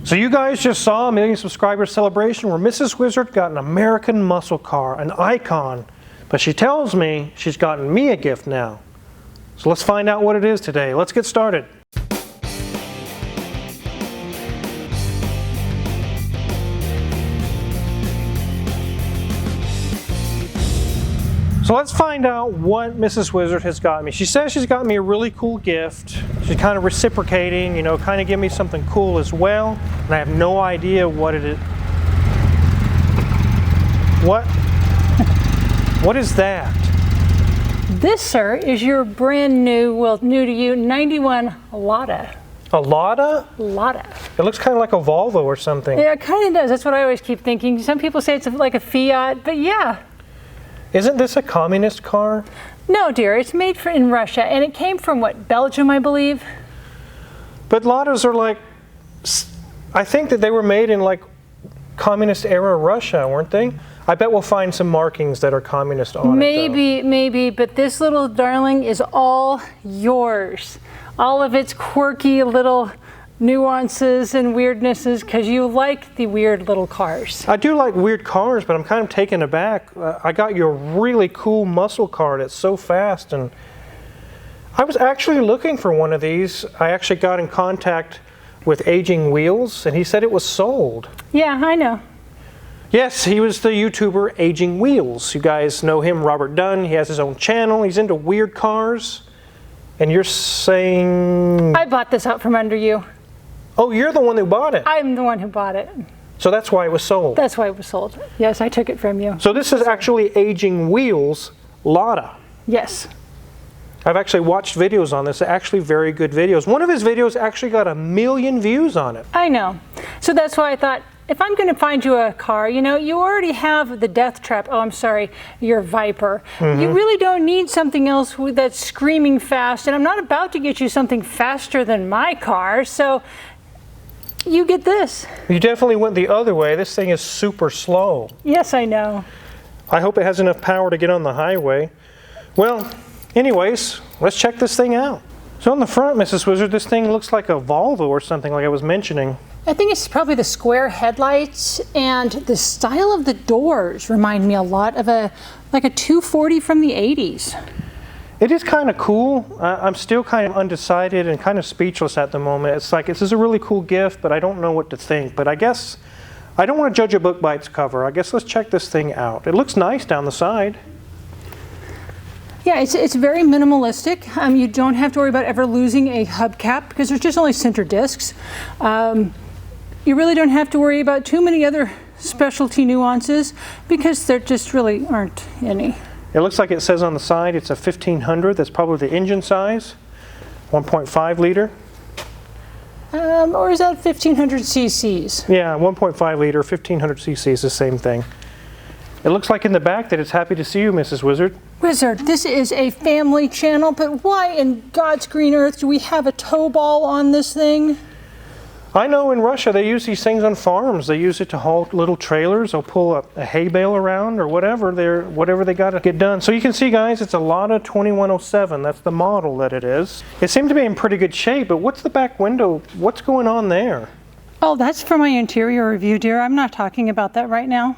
So you guys just saw a 1 million subscriber celebration where Mrs. Wizard got an American muscle car, an icon. But she tells me she's gotten me a gift now. So let's find out what it is today. Let's get started. So let's find out what Mrs. Wizard has got me. She says she's got me a really cool gift. She's kind of reciprocating, you know, kind of give me something cool as well. And I have no idea what it is. What is that? This, sir, is your brand new, well, new to you, 91 LADA. A LADA? LADA. It looks kind of like a Volvo or something. Yeah, it kind of does. That's what I always keep thinking. Some people say it's like a Fiat, but yeah. Isn't this a communist car? No, dear. It's made in Russia, and it came from, what, Belgium, I believe? But LADAs are like, I think that they were made in like communist era Russia, weren't they? I bet we'll find some markings that are communist on it, though. Maybe, but this little darling is all yours. All of its quirky little nuances and weirdnesses, because you like the weird little cars. I do like weird cars, but I'm kind of taken aback. I got you a really cool muscle car that's so fast, and I was actually looking for one of these. I actually got in contact with Aging Wheels, and he said it was sold. Yeah, I know. Yes, he was the YouTuber Aging Wheels. You guys know him, Robert Dunn. He has his own channel. He's into weird cars. And you're saying... I bought this out from under you. Oh, you're the one who bought it. I'm the one who bought it. So that's why it was sold. That's why it was sold. Yes, I took it from you. So this is actually Aging Wheels LADA. Yes. I've actually watched videos on this. They're actually very good videos. One of his videos actually got 1 million views on it. I know. So that's why I thought, if I'm going to find you a car, you know, you already have the Death Trap. Oh, I'm sorry, your Viper. Mm-hmm. You really don't need something else that's screaming fast. And I'm not about to get you something faster than my car. So you get this. You definitely went the other way. This thing is super slow. Yes, I know. I hope it has enough power to get on the highway. Well, anyways, let's check this thing out. So on the front, Mrs. Wizard, this thing looks like a Volvo or something, like I was mentioning. I think it's probably the square headlights, and the style of the doors remind me a lot of like a 240 from the 80s. It is kind of cool. I'm still kind of undecided and kind of speechless at the moment. It's like, this is a really cool gift, but I don't know what to think. But I guess I don't want to judge a book by its cover. I guess let's check this thing out. It looks nice down the side. Yeah, it's very minimalistic. You don't have to worry about ever losing a hubcap because there's just only center discs. You really don't have to worry about too many other specialty nuances because there just really aren't any. It looks like it says on the side it's a 1500. That's probably the engine size, 1.5 liter. Or is that 1500 cc's? Yeah, 1.5 liter, 1500 cc is the same thing. It looks like in the back that it's happy to see you, Mrs. Wizard. Wizard, this is a family channel, but why in God's green earth do we have a tow ball on this thing? I know in Russia they use these things on farms. They use it to haul little trailers. They'll pull a hay bale around or whatever they got to get done. So you can see, guys, it's a LADA 2107. That's the model that it is. It seemed to be in pretty good shape, but what's the back window? What's going on there? Oh, that's for my interior review, dear. I'm not talking about that right now.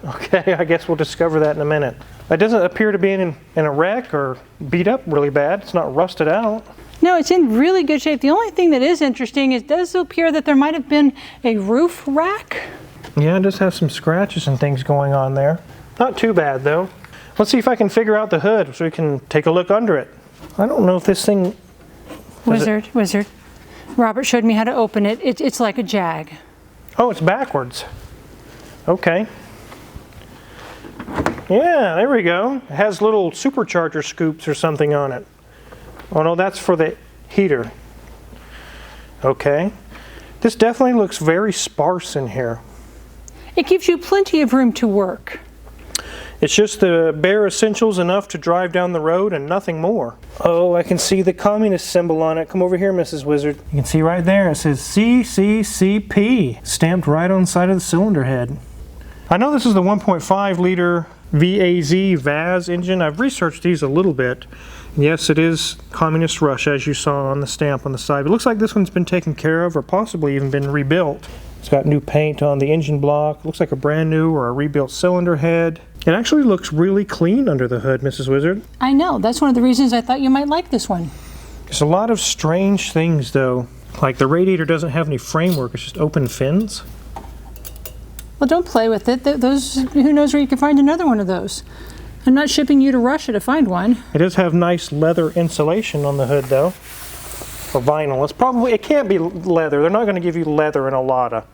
Okay, I guess we'll discover that in a minute. It doesn't appear to be in a wreck or beat up really bad. It's not rusted out. No, it's in really good shape. The only thing that is interesting is it does appear that there might have been a roof rack. Yeah, it does have some scratches and things going on there. Not too bad, though. Let's see if I can figure out the hood so we can take a look under it. I don't know if this thing... Wizard. Robert showed me how to open it. It's like a Jag. Oh, it's backwards. Okay. Yeah, there we go. It has little supercharger scoops or something on it. Oh no, that's for the heater. Okay. This definitely looks very sparse in here. It gives you plenty of room to work. It's just the bare essentials enough to drive down the road and nothing more. Oh, I can see the communist symbol on it. Come over here, Mrs. Wizard. You can see right there, it says CCCP, stamped right on the side of the cylinder head. I know this is the 1.5 liter VAZ engine. I've researched these a little bit. Yes, it is Communist Russia, as you saw on the stamp on the side. It looks like this one's been taken care of or possibly even been rebuilt. It's got new paint on the engine block. Looks like a brand new or a rebuilt cylinder head. It actually looks really clean under the hood, Mrs. Wizard. I know. That's one of the reasons I thought you might like this one. There's a lot of strange things, though. Like the radiator doesn't have any framework. It's just open fins. Well, don't play with it. Those, who knows where you can find another one of those. I'm not shipping you to Russia to find one. It does have nice leather insulation on the hood, though. Or vinyl. It can't be leather. They're not going to give you leather in a LADA.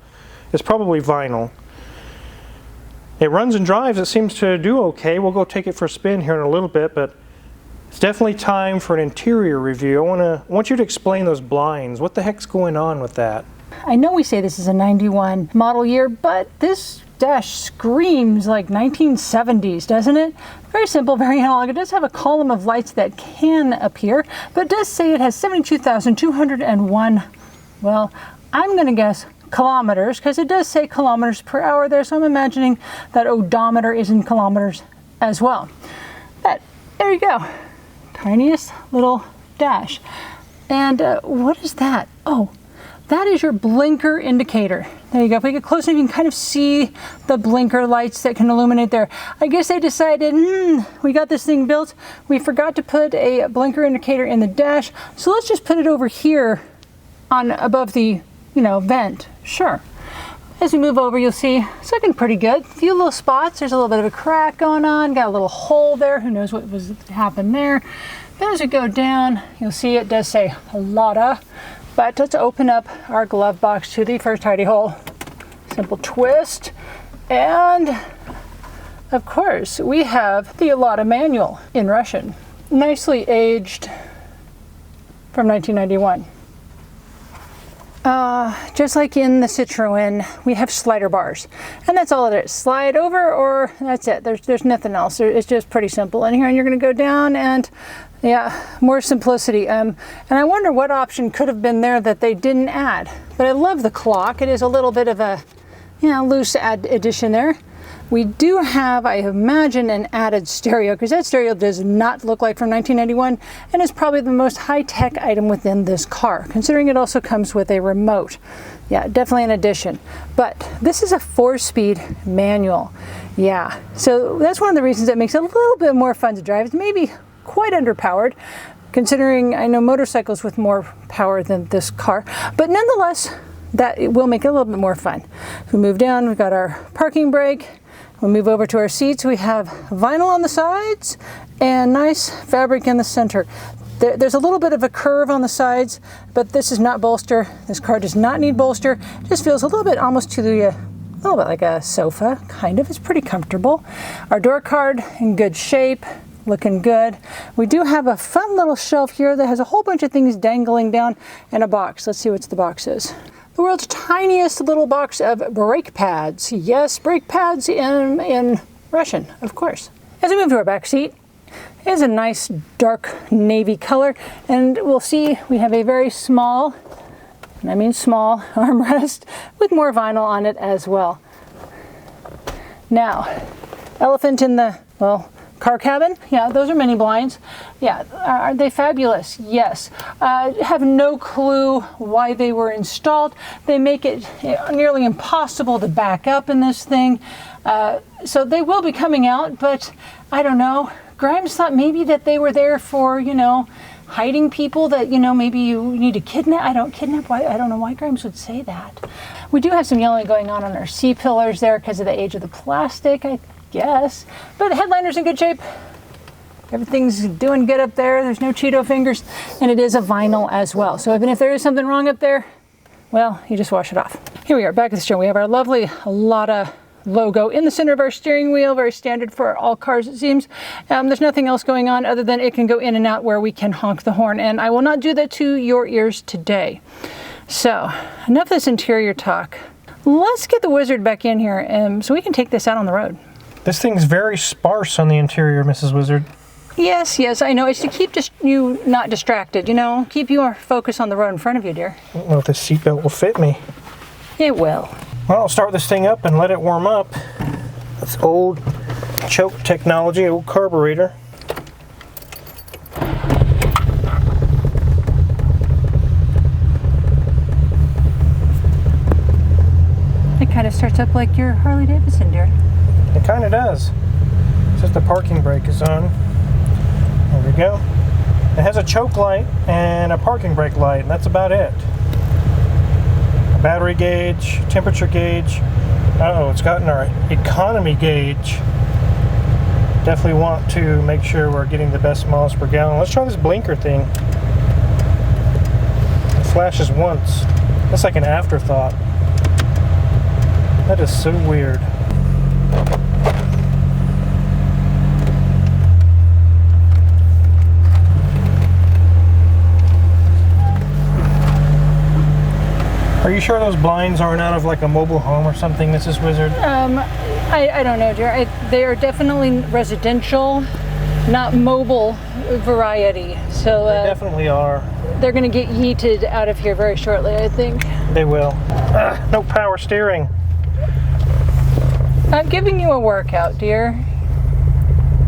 It's probably vinyl. It runs and drives. It seems to do okay. We'll go take it for a spin here in a little bit, but it's definitely time for an interior review. I want you to explain those blinds. What the heck's going on with that? I know we say this is a 91 model year, but this dash screams like 1970s, doesn't it? Very simple, very analog. It does have a column of lights that can appear, but it does say it has 72,201, well, I'm going to guess kilometers, because it does say kilometers per hour there, so I'm imagining that odometer is in kilometers as well. But there you go. Tiniest little dash. And what is that? Oh, that is your blinker indicator. There you go. If we get close enough, you can kind of see the blinker lights that can illuminate there. I guess they decided, we got this thing built. We forgot to put a blinker indicator in the dash, so let's just put it over here on above the, vent. Sure. As we move over, you'll see it's looking pretty good. A few little spots. There's a little bit of a crack going on. Got a little hole there. Who knows what was happened there. But as we go down, you'll see it does say LADA. But let's open up our glove box to the first hidey hole. Simple twist. And of course, we have the LADA manual in Russian. Nicely aged from 1991. Just like in the Citroen, we have slider bars, and that's all it is. Slide over, or that's it. There's nothing else. It's just pretty simple in here, and you're going to go down, and yeah, more simplicity. And I wonder what option could have been there that they didn't add. But I love the clock. It is a little bit of a, loose addition there. We do have, I imagine, an added stereo, because that stereo does not look like from 1991, and is probably the most high-tech item within this car, considering it also comes with a remote. Yeah, definitely an addition. But this is a 4-speed manual. Yeah, so that's one of the reasons that makes it a little bit more fun to drive. It's maybe quite underpowered, considering I know motorcycles with more power than this car, but nonetheless, that it will make it a little bit more fun. If we move down, we've got our parking brake. We move over to our seats. We have vinyl on the sides and nice fabric in the center. There's a little bit of a curve on the sides, but this is not bolster. This car does not need bolster. It just feels a little bit almost to the, a little bit like a sofa, kind of. It's pretty comfortable. Our door card in good shape, looking good. We do have a fun little shelf here that has a whole bunch of things dangling down and a box. Let's see what the box is. The world's tiniest little box of brake pads. Yes, brake pads in Russian, of course. As we move to our back seat, it is a nice dark navy color, and we'll see we have a very small, and I mean small, armrest with more vinyl on it as well. Now, elephant in the, car cabin. Yeah, those are mini blinds. Yeah, are they fabulous? Yes. Have no clue why they were installed. They make it nearly impossible to back up in this thing. So they will be coming out, but I don't know. Grimes thought maybe that they were there for, hiding people that, maybe you need to kidnap. I don't know why Grimes would say that. We do have some yellowing going on our C-pillars there because of the age of the plastic, I guess. But the headliner's in good shape. Everything's doing good up there. There's no Cheeto fingers, and it is a vinyl as well. So even if there is something wrong up there, well, you just wash it off. Here we are back at the show. We have our lovely LADA logo in the center of our steering wheel, very standard for all cars it seems. There's nothing else going on other than it can go in and out where we can honk the horn, and I will not do that to your ears today. So enough of this interior talk. Let's get the Wizard back in here so we can take this out on the road. This thing's very sparse on the interior, Mrs. Wizard. Yes, I know. It's to keep you not distracted, keep your focus on the road in front of you, dear. I don't know if this seatbelt will fit me. It will. Well, I'll start this thing up and let it warm up. That's old choke technology, old carburetor. kind of starts up like your Harley Davidson, dear. It kind of does. It's just the parking brake is on. There we go. It has a choke light and a parking brake light, and that's about it. A battery gauge, temperature gauge. Uh-oh, it's gotten our economy gauge. Definitely want to make sure we're getting the best miles per gallon. Let's try this blinker thing. It flashes once. That's like an afterthought. That is so weird. Are you sure those blinds aren't out of like a mobile home or something, Mrs. Wizard? I don't know, dear. They are definitely residential, not mobile variety. So They definitely are. they're going to get yeeted out of here very shortly, I think. They will. No power steering. I'm giving you a workout, dear.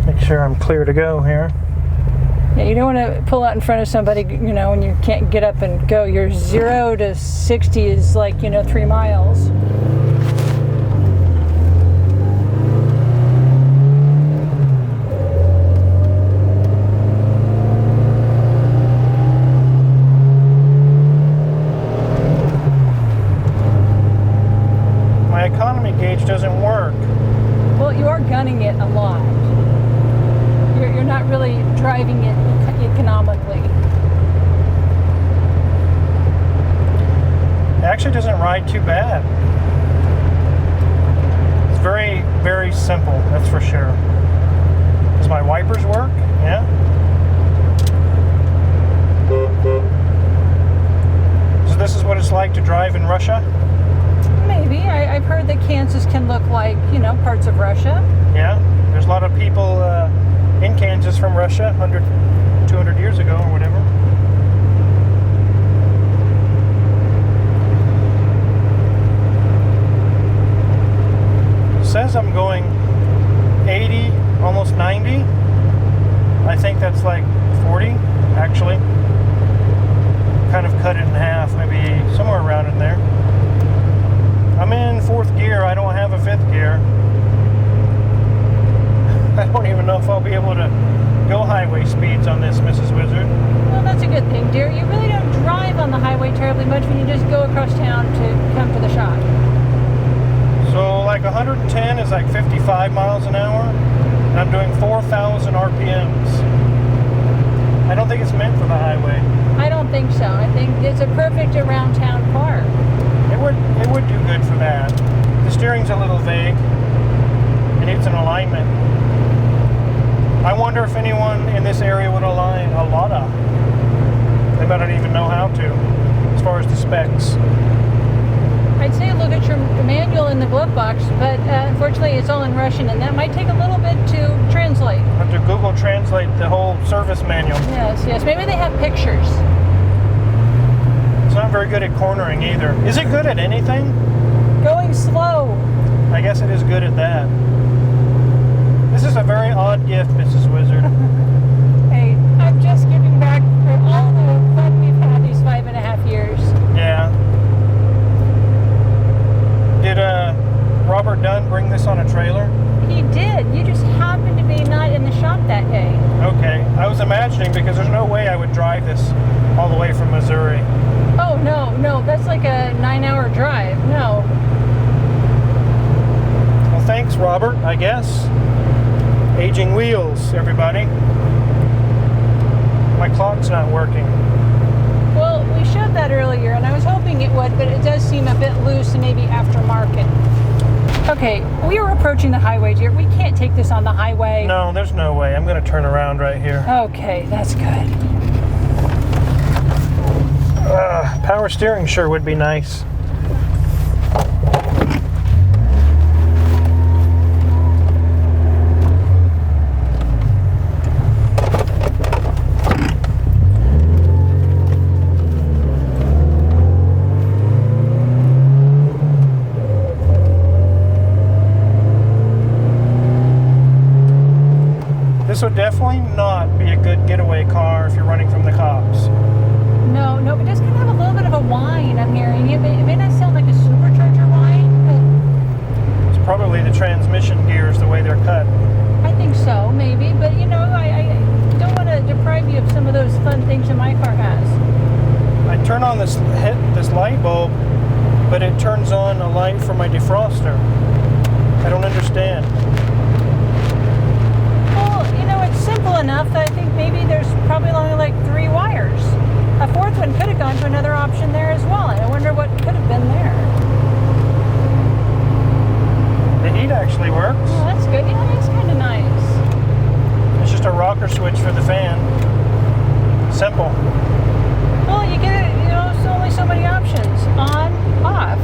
Make sure I'm clear to go here. Yeah, you don't want to pull out in front of somebody, you know, when you can't get up and go. Your 0 to 60 is like, 3 miles. My economy gauge doesn't work. Well, you are gunning it a lot. You're not really driving it economically. It actually doesn't ride too bad. It's very, very simple, that's for sure. Does my wipers work? Yeah. So this is what it's like to drive in Russia? Maybe. I've heard that Kansas can look like, parts of Russia. Yeah. There's a lot of people in Kansas from Russia 100, 200 years ago or whatever. It says I'm going 80, almost 90. I think that's like 40, actually. Kind of cut it in half, maybe somewhere around in there. I'm in 4th gear. I don't have a 5th gear. I don't even know if I'll be able to go highway speeds on this, Mrs. Wizard. Well, that's a good thing, dear. You really don't drive on the highway terribly much when you just go across town to come to the shop. So like 110 is like 55 miles an hour, and I'm doing 4,000 RPMs. I don't think it's meant for the highway. I don't think so. I think it's a perfect around town car. It would do good for that. The steering's a little vague. It needs an alignment. I wonder if anyone in this area would align a LADA. They might not even know how to, as far as the specs. I'd say look at your manual in the glove box, but unfortunately it's all in Russian, and that might take a little bit to translate. I have to Google Translate the whole service manual. Yes. Maybe they have pictures. It's not very good at cornering either. Is it good at anything? Going slow. I guess it is good at that. This is a very odd gift, Mrs. Wizard. Hey, I'm just giving back for all the fun we've had these 5.5 years. Yeah. Did Robert Dunn bring this on a trailer? He did. You just happened to be not in the shop that day. Okay. I was imagining, because there's no way I would drive this all the way from Missouri. Oh, no. That's like a 9-hour drive. No. Well, thanks, Robert, I guess. Aging wheels, everybody. My clock's not working. Well, we showed that earlier, and I was hoping it would, but it does seem a bit loose and maybe aftermarket. Okay, we are approaching the highway, dear. We can't take this on the highway. No, there's no way. I'm going to turn around right here. Okay, that's good. Power steering sure would be nice. This would definitely not be a good getaway car if you're running from the cops. No, it does kind of have a little bit of a whine I'm hearing. It may not sound like a supercharger whine, the transmission gears the way they're cut. I think so, maybe, but you know, I don't want to deprive you of some of those fun things that my car has. I turn on this light bulb, but it turns on a light for my defroster. I don't understand. Well, you know, it's simple enough that I think maybe there's probably only like 3 wires. A fourth one could have gone to another option there as well, and I wonder what could have been there. The heat actually works. Oh, that's good. Yeah, that's kind of nice. It's just a rocker switch for the fan. Simple. Well, you get it, you know, it's only so many options. On, off.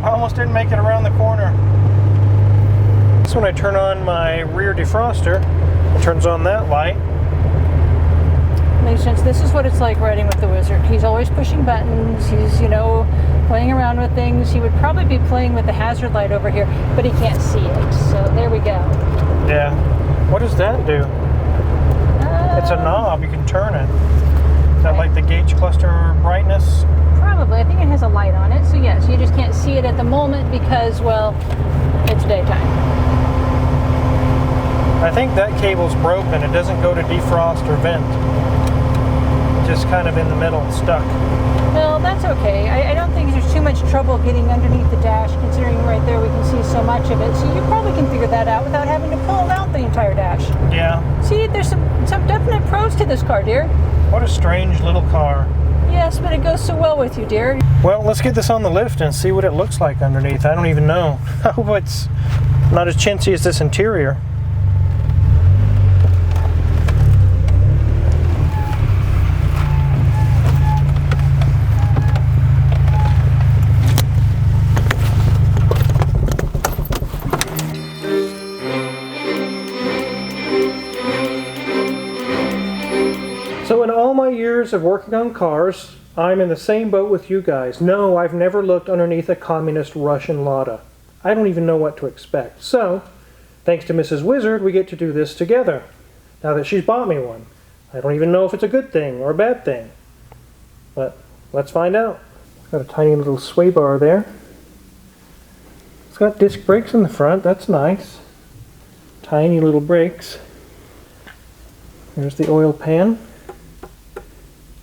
I almost didn't make it around the corner. That's when I turn on my rear defroster. It turns on that light. Makes sense. This is what it's like riding with the Wizard. He's always pushing buttons. He's, you know, playing around with things. He would probably be playing with the hazard light over here, but he can't see it. So there we go. Yeah. What does that do? It's a knob. You can turn it. Is that like the gauge cluster brightness? Probably. I think it has a light on it. So yes, you just can't see it at the moment because, well, it's daytime. I think that cable's broken. It doesn't go to defrost or vent. Just kind of in the middle, stuck. Well, that's okay. I don't think there's too much trouble getting underneath the dash, considering right there we can see so much of it. So you probably can figure that out without having to pull out the entire dash. Yeah. See, there's some definite pros to this car, dear. What a strange little car. Yes, but it goes so well with you, dear. Well, let's get this on the lift and see what it looks like underneath. I don't even know. I hope it's not as chintzy as this interior. So in all my years of working on cars, I'm in the same boat with you guys. No, I've never looked underneath a communist Russian LADA. I don't even know what to expect. So, thanks to Mrs. Wizard, we get to do this together. Now that she's bought me one. I don't even know if it's a good thing or a bad thing. But let's find out. Got a tiny little sway bar there. It's got disc brakes in the front. That's nice. Tiny little brakes. There's the oil pan.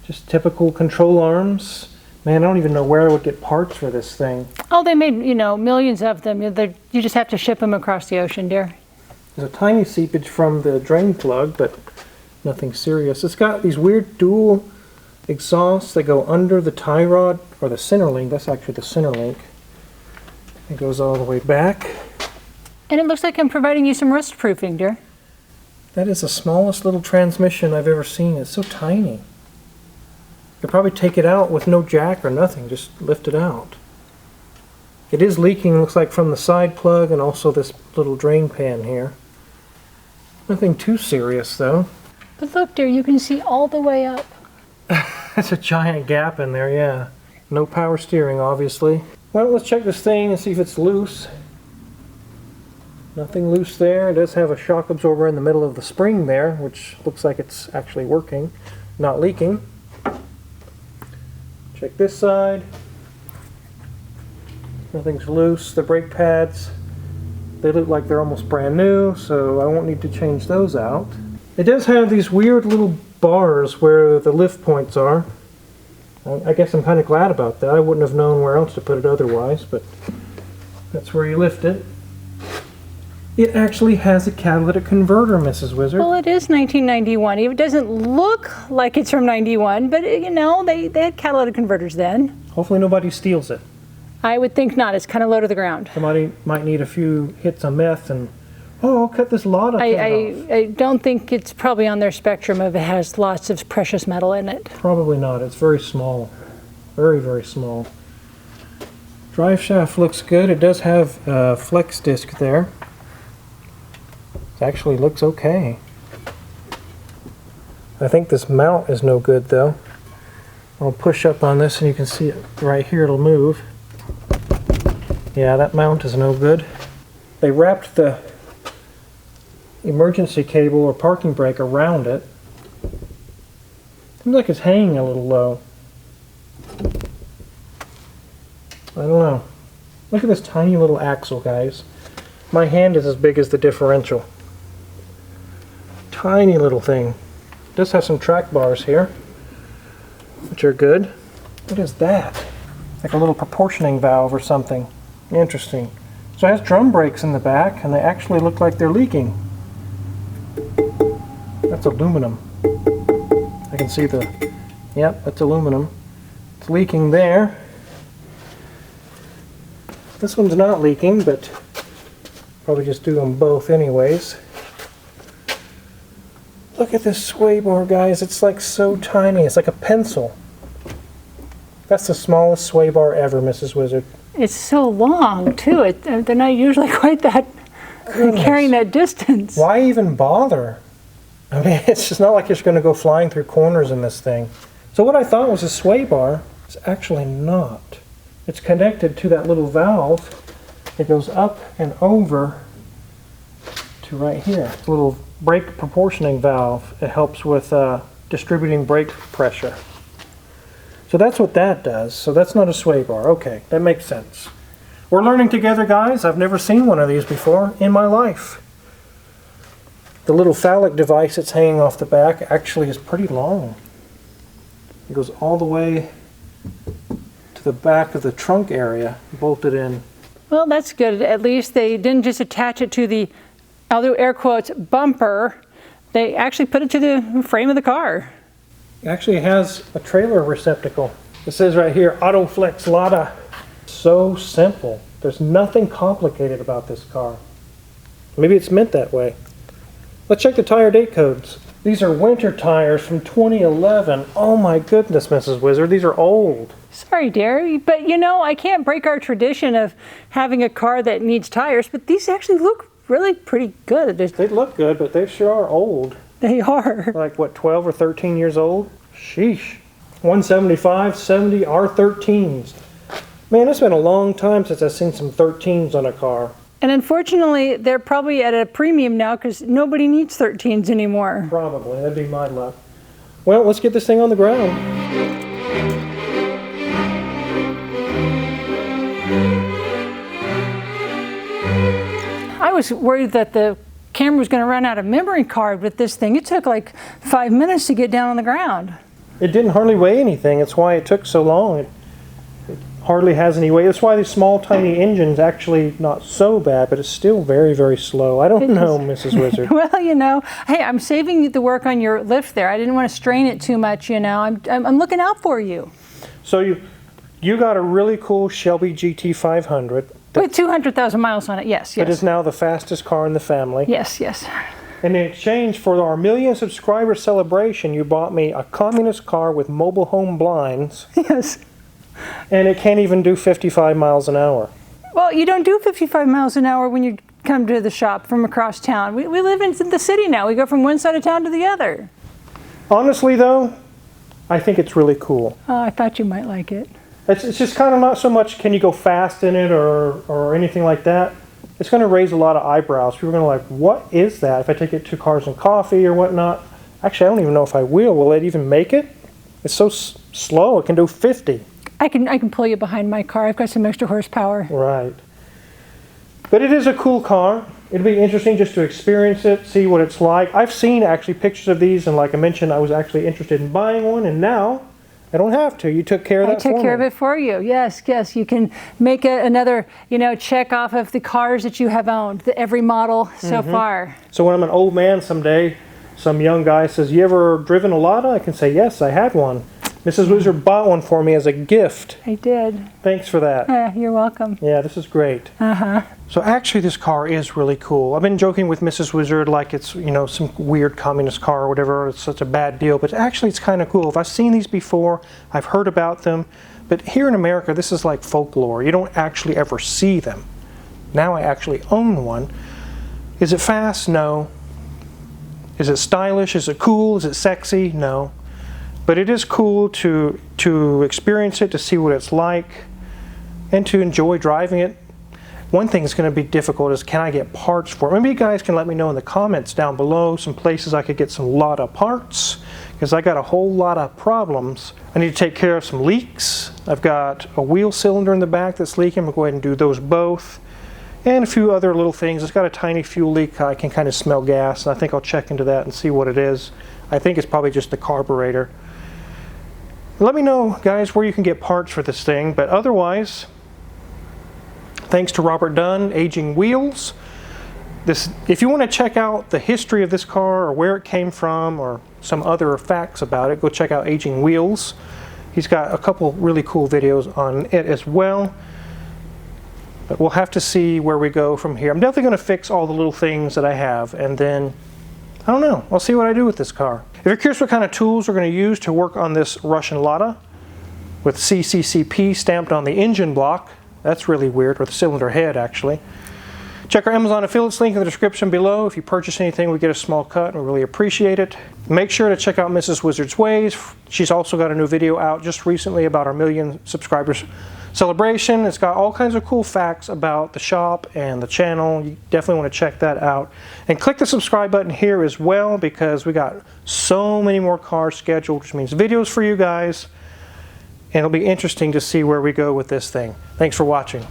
Just typical control arms. Man, I don't even know where I would get parts for this thing. Oh, they made, you know, millions of them. You just have to ship them across the ocean, dear. There's a tiny seepage from the drain plug, but nothing serious. It's got these weird dual exhausts that go under the tie rod, or the center link. That's actually the center link. It goes all the way back. And it looks like I'm providing you some rust proofing, dear. That is the smallest little transmission I've ever seen. It's so tiny. You could probably take it out with no jack or nothing, just lift it out. It is leaking, looks like, from the side plug and also this little drain pan here. Nothing too serious, though. But look, dear, you can see all the way up. That's a giant gap in there, yeah. No power steering, obviously. Well, let's check this thing and see if it's loose. Nothing loose there. It does have a shock absorber in the middle of the spring there, which looks like it's actually working, not leaking. Check this side. Nothing's loose. The brake pads, they look like they're almost brand new, so I won't need to change those out. It does have these weird little bars where the lift points are. I guess I'm kind of glad about that. I wouldn't have known where else to put it otherwise, but that's where you lift it. It actually has a catalytic converter, Mrs. Wizard. Well, it is 1991. It doesn't look like it's from 91, but you know, they had catalytic converters then. Hopefully nobody steals it. I would think not. It's kind of low to the ground. Somebody might need a few hits of meth and, oh, I'll cut this LADA thing off. I don't think it's probably on their spectrum if it has lots of precious metal in it. Probably not. It's very small. Very, very small. Drive shaft looks good. It does have a flex disc there. It actually looks okay. I think this mount is no good though. I'll push up on this and you can see it right here. It'll move. Yeah, that mount is no good. They wrapped the emergency cable or parking brake around it. Seems like it's hanging a little low. I don't know. Look at this tiny little axle, guys. My hand is as big as the differential. Tiny little thing. It does have some track bars here, which are good. What is that? Like a little proportioning valve or something. Interesting. So it has drum brakes in the back, and they actually look like they're leaking. That's aluminum. I can see yep, that's aluminum. It's leaking there. This one's not leaking, but probably just do them both anyways. Look at this sway bar, guys. It's like so tiny. It's like a pencil. That's the smallest sway bar ever, Mrs. Wizard. It's so long, too. They're not usually quite that carrying that distance. Why even bother? I mean, it's just not like you're going to go flying through corners in this thing. So what I thought was a sway bar is actually not. It's connected to that little valve. It goes up and over to right here. It's a little brake proportioning valve. It helps with distributing brake pressure. So that's what that does. So that's not a sway bar. Okay, that makes sense. We're learning together, guys. I've never seen one of these before in my life. The little phallic device that's hanging off the back actually is pretty long. It goes all the way to the back of the trunk area, bolted in. Well, that's good. At least they didn't just attach it to the, I'll do air quotes, bumper. They actually put it to the frame of the car. It actually has a trailer receptacle. It says right here, AutoFlex LADA. So simple. There's nothing complicated about this car. Maybe it's meant that way. Let's check the tire date codes. These are winter tires from 2011. Oh my goodness, Mrs. Wizard, these are old. Sorry, dear, but you know, I can't break our tradition of having a car that needs tires, but these actually look really pretty good. They look good, but they sure are old. They are. Like what, 12 or 13 years old? Sheesh. 175, 70 R13s. Man, it's been a long time since I've seen some 13s on a car. And unfortunately, they're probably at a premium now because nobody needs 13s anymore. Probably, that'd be my luck. Well, let's get this thing on the ground. I was worried that the camera was going to run out of memory card with this thing. It took like 5 minutes to get down on the ground. It didn't hardly weigh anything. That's why it took so long. It hardly has any weight. That's why these small, tiny engines actually not so bad, but it's still very, very slow. I don't know, Mrs. Wizard. Well, you know, hey, I'm saving the work on your lift there. I didn't want to strain it too much, you know. I'm looking out for you. So you got a really cool Shelby GT500. With 200,000 miles on it, yes, yes. It is now the fastest car in the family. Yes, yes. And in exchange for our 1 million subscriber celebration, you bought me a communist car with mobile home blinds. Yes. And it can't even do 55 miles an hour. Well, you don't do 55 miles an hour when you come to the shop from across town. We live in the city now. We go from one side of town to the other. Honestly, though, I think it's really cool. Oh, I thought you might like it. It's just kind of not so much can you go fast in it or anything like that. It's going to raise a lot of eyebrows. People are going to like, what is that? If I take it to Cars and Coffee or whatnot. Actually, I don't even know if I will. Will it even make it? It's so slow. It can do 50. I can pull you behind my car. I've got some extra horsepower. Right. But it is a cool car. It'll be interesting just to experience it, see what it's like. I've seen actually pictures of these, and like I mentioned, I was actually interested in buying one, and now I don't have to. You took care of that for me. I took care of it for you. Yes, yes. You can make another, check off of the cars that you have owned, every model so far. So when I'm an old man someday, some young guy says, "You ever driven a LADA?" I can say, "Yes, I had one. Mrs. Wizard bought one for me as a gift." I did. Thanks for that. You're welcome. Yeah, this is great. So actually this car is really cool. I've been joking with Mrs. Wizard like it's, some weird communist car or whatever. It's such a bad deal, but actually it's kind of cool. I've seen these before. I've heard about them. But here in America, this is like folklore. You don't actually ever see them. Now I actually own one. Is it fast? No. Is it stylish? Is it cool? Is it sexy? No. But it is cool to experience it, to see what it's like, and to enjoy driving it. One thing that's going to be difficult is, can I get parts for it? Maybe you guys can let me know in the comments down below some places I could get some LADA parts, because I got a whole lot of problems. I need to take care of some leaks. I've got a wheel cylinder in the back that's leaking. I'll go ahead and do those both. And a few other little things. It's got a tiny fuel leak. I can kind of smell gas. And I think I'll check into that and see what it is. I think it's probably just the carburetor. Let me know, guys, where you can get parts for this thing. But otherwise, thanks to Robert Dunn, Aging Wheels. If you want to check out the history of this car or where it came from or some other facts about it, go check out Aging Wheels. He's got a couple really cool videos on it as well. But we'll have to see where we go from here. I'm definitely going to fix all the little things that I have, and then, I don't know, I'll see what I do with this car. If you're curious what kind of tools we're going to use to work on this Russian LADA with CCCP stamped on the engine block, that's really weird, or the cylinder head actually. Check our Amazon affiliates link in the description below. If you purchase anything, we get a small cut, and we really appreciate it. Make sure to check out Mrs. Wizard's Ways. She's also got a new video out just recently about our 1,000,000 subscribers celebration. It's got all kinds of cool facts about the shop and the channel. You definitely want to check that out. And click the subscribe button here as well, because we got so many more cars scheduled, which means videos for you guys. And it'll be interesting to see where we go with this thing. Thanks for watching.